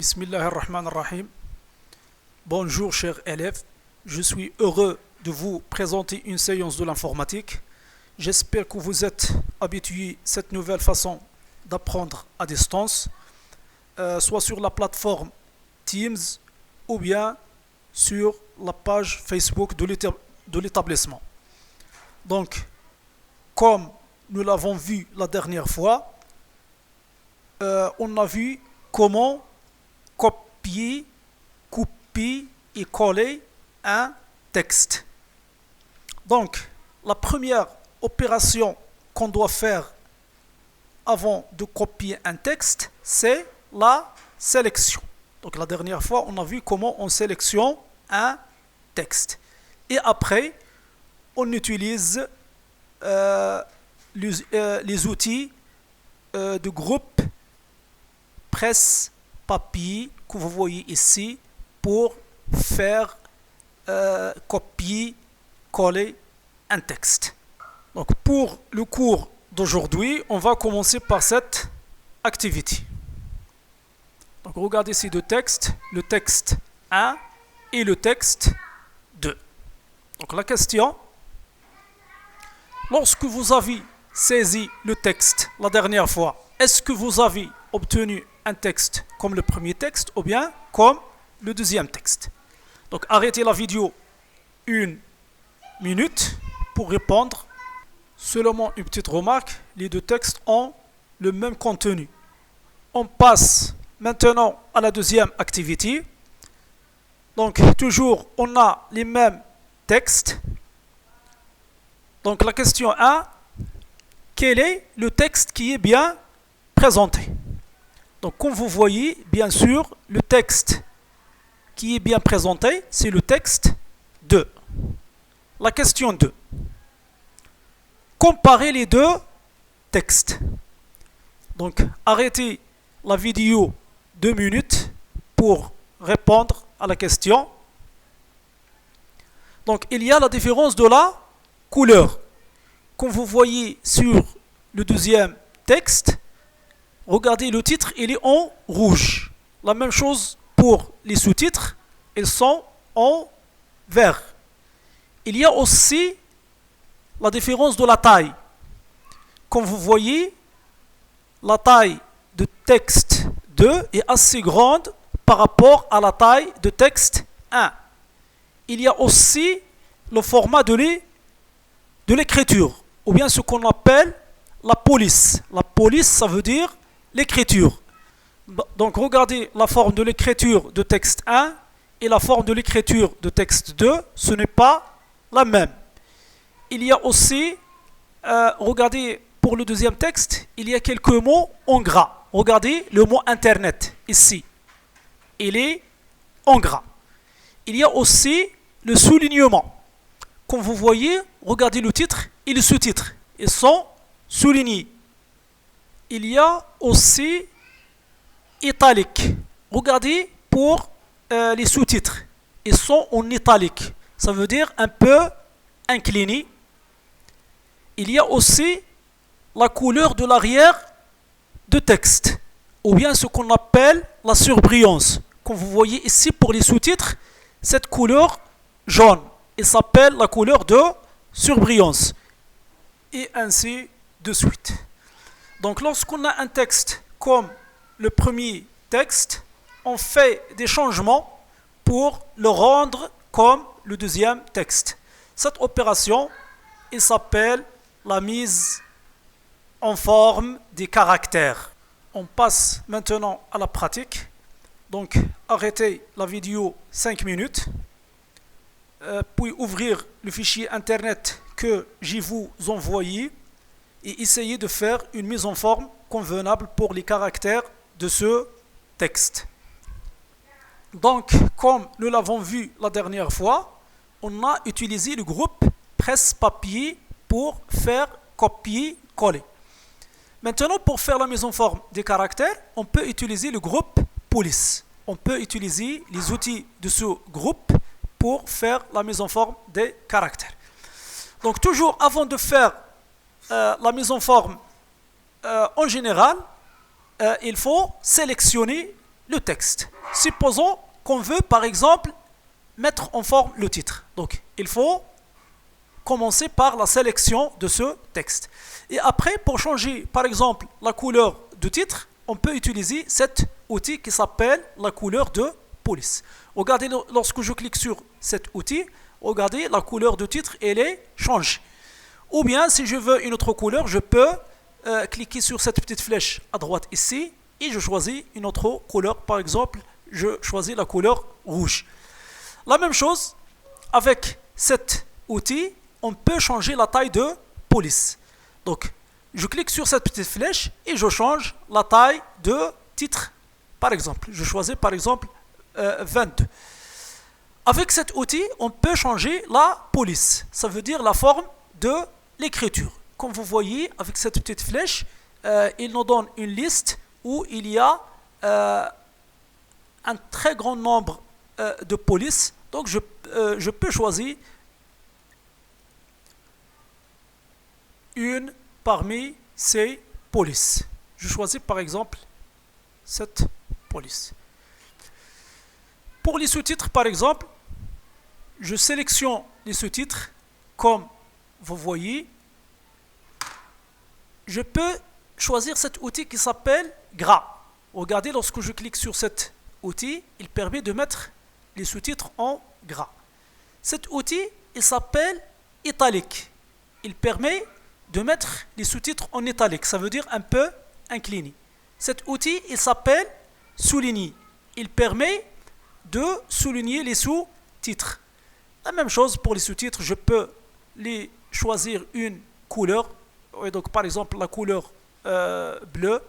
Bismillahirrahmanirrahim. Bonjour chers élèves, je suis heureux de vous présenter une séance de l'informatique. J'espère que vous êtes habitués à cette nouvelle façon d'apprendre à distance, soit sur la plateforme Teams ou bien sur la page Facebook de l'établissement. Donc, comme nous l'avons vu la dernière fois, on a vu comment copier, couper et coller un texte. Donc, la première opération qu'on doit faire avant de copier un texte, c'est la sélection. Donc, la dernière fois, on a vu comment on sélectionne un texte. Et après, on utilise les outils de groupe presse-papier que vous voyez ici pour faire copier-coller un texte. Donc pour le cours d'aujourd'hui, on va commencer par cette activité. Donc regardez ces deux textes, le texte 1 et le texte 2. Donc la question, lorsque vous avez saisi le texte la dernière fois, est-ce que vous avez obtenu un texte comme le premier texte ou bien comme le deuxième texte? Donc arrêtez la vidéo 1 minute pour répondre. Seulement une petite remarque, les deux textes ont le même contenu. On passe maintenant à la deuxième activité. Donc toujours on a les mêmes textes. Donc la question 1, quel est le texte qui est bien présenté? Donc comme vous voyez, bien sûr, le texte qui est bien présenté, c'est le texte 2. La question 2. Comparez les deux textes. Donc arrêtez la vidéo 2 minutes pour répondre à la question. Donc il y a la différence de la couleur. Comme vous voyez sur le deuxième texte, regardez le titre, il est en rouge. La même chose pour les sous-titres, ils sont en vert. Il y a aussi la différence de la taille. Comme vous voyez, la taille de texte 2 est assez grande par rapport à la taille de texte 1. Il y a aussi le format de l'écriture, ou bien ce qu'on appelle la police. La police, ça veut dire l'écriture. Donc regardez la forme de l'écriture de texte 1 et la forme de l'écriture de texte 2, ce n'est pas la même. Il y a aussi, regardez pour le deuxième texte, il y a quelques mots en gras. Regardez le mot internet ici, il est en gras. Il y a aussi le soulignement. Comme vous voyez, regardez le titre et le sous-titre, ils sont soulignés. Il y a aussi italique. Regardez pour les sous-titres. Ils sont en italique. Ça veut dire un peu incliné. Il y a aussi la couleur de l'arrière de texte, ou bien ce qu'on appelle la surbrillance. Comme vous voyez ici pour les sous-titres, cette couleur jaune, elle s'appelle la couleur de surbrillance. Et ainsi de suite. Donc lorsqu'on a un texte comme le premier texte, on fait des changements pour le rendre comme le deuxième texte. Cette opération, elle s'appelle la mise en forme des caractères. On passe maintenant à la pratique. Donc arrêtez la vidéo 5 minutes, puis ouvrir le fichier internet que j'ai vous envoyé et essayez de faire une mise en forme convenable pour les caractères de ce texte. Donc, comme nous l'avons vu la dernière fois, on a utilisé le groupe presse-papier pour faire copier-coller. Maintenant, pour faire la mise en forme des caractères, on peut utiliser le groupe police. On peut utiliser les outils de ce groupe pour faire la mise en forme des caractères. Donc, toujours avant de faire la mise en forme en général, il faut sélectionner le texte. Supposons qu'on veut par exemple mettre en forme le titre. Donc il faut commencer par la sélection de ce texte. Et après, pour changer par exemple la couleur du titre, on peut utiliser cet outil qui s'appelle la couleur de police. Regardez, lorsque je clique sur cet outil, regardez, la couleur du titre, elle est changée. Ou bien, si je veux une autre couleur, je peux cliquer sur cette petite flèche à droite ici et je choisis une autre couleur. Par exemple, je choisis la couleur rouge. La même chose, avec cet outil, on peut changer la taille de police. Donc, je clique sur cette petite flèche et je change la taille de titre. Par exemple, je choisis par exemple 22. Avec cet outil, on peut changer la police. Ça veut dire la forme de l'écriture. Comme vous voyez, avec cette petite flèche, il nous donne une liste où il y a un très grand nombre de polices. Donc, je peux choisir une parmi ces polices. Je choisis par exemple cette police. Pour les sous-titres, par exemple, je sélectionne les sous-titres comme vous voyez. Je peux choisir cet outil qui s'appelle gras. Regardez, lorsque je clique sur cet outil, il permet de mettre les sous-titres en gras. Cet outil, il s'appelle italique. Il permet de mettre les sous-titres en italique, ça veut dire un peu incliné. Cet outil, il s'appelle souligner. Il permet de souligner les sous-titres. La même chose pour les sous-titres, je peux les choisir une couleur. Et donc par exemple la couleur bleue.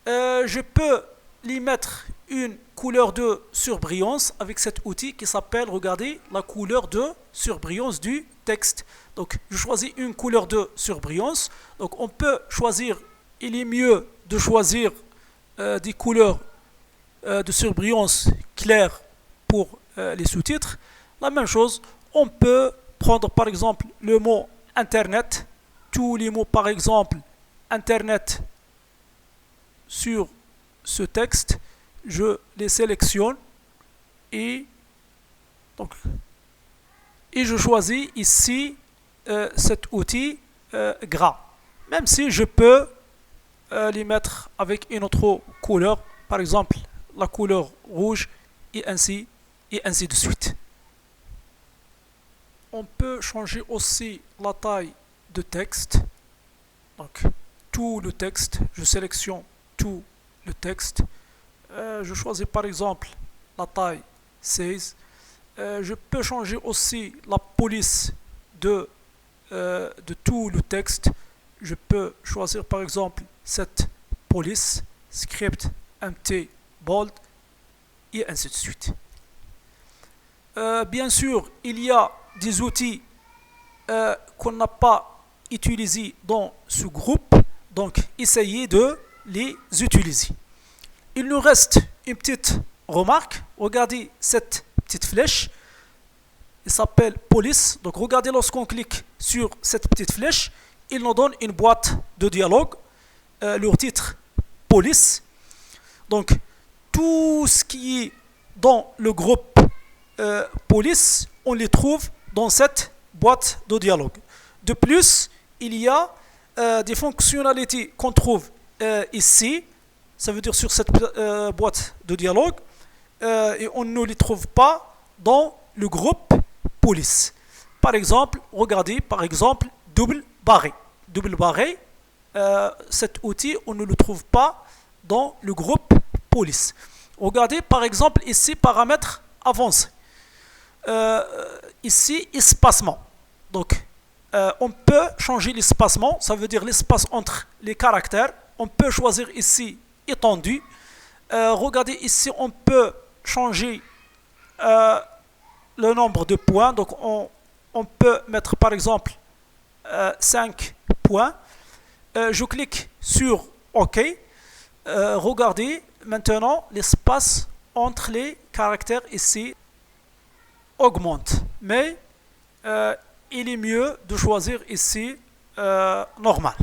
Je peux les mettre une couleur de surbrillance avec cet outil qui s'appelle, regardez, la couleur de surbrillance du texte. Donc je choisis une couleur de surbrillance. Donc on peut choisir, il est mieux de choisir des couleurs de surbrillance claires pour les sous-titres. La même chose, on peut prendre par exemple le mot Internet, tous les mots par exemple Internet sur ce texte, je les sélectionne et je choisis ici cet outil gras. Même si je peux les mettre avec une autre couleur, par exemple la couleur rouge et ainsi de suite. On peut changer aussi la taille de texte. Donc tout le texte, je sélectionne tout le texte. Je choisis par exemple la taille 16. Je peux changer aussi la police de tout le texte. Je peux choisir par exemple cette police, script, empty, bold et ainsi de suite. Bien sûr, il y a des outils qu'on n'a pas utilisés dans ce groupe, donc essayez de les utiliser. Il nous reste une petite remarque. Regardez cette petite flèche. Elle s'appelle police. Donc regardez, lorsqu'on clique sur cette petite flèche, il nous donne une boîte de dialogue. Leur titre police. Donc tout ce qui est dans le groupe police, on les trouve dans cette boîte de dialogue. De plus, il y a des fonctionnalités qu'on trouve ici, ça veut dire sur cette boîte de dialogue, et on ne les trouve pas dans le groupe police. Par exemple, regardez, par exemple, double barré. Double barré, cet outil, on ne le trouve pas dans le groupe police. Regardez, par exemple, ici, paramètres avancés. Ici, espacement. Donc, on peut changer l'espacement, ça veut dire l'espace entre les caractères. On peut choisir ici étendu. Regardez ici, on peut changer le nombre de points. Donc, on peut mettre par exemple 5 points. Je clique sur OK. Regardez maintenant l'espace entre les caractères ici augmente. Mais il est mieux de choisir ici normal.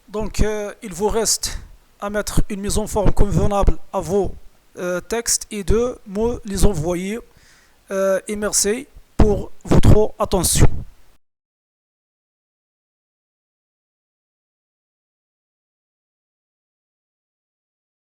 Donc il vous reste à mettre une mise en forme convenable à vos textes et de me les envoyer. Et merci pour votre attention.